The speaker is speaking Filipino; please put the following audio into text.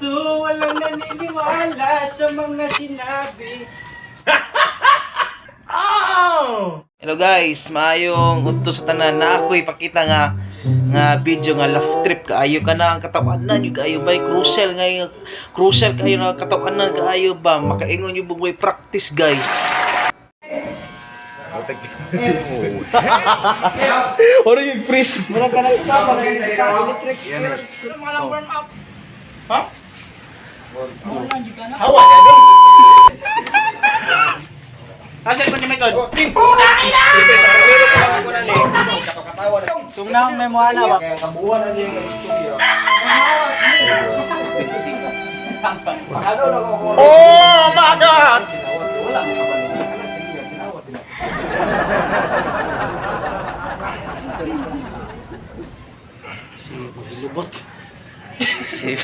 gusto, walang naniniwala sa mga sinabi. Oh! Hello guys, maayong udto sa tanan na ako ipakita nga video nga love trip kaayo ka na ang katawanan yung kaayo ba crucial kayo na katawanan kaayo ba makaingon yung bugway practice guys. Ano yung freeze? Mula ka na ito, electric. Mga lang warm up. Ha? Mga lang, di ka na. Hawa ka doon! Kasi pa ni Michael. Tunang may muhala ba? Kaya kabuuan na niya yung studio. Oh my God! Wala. Si Lubot. Si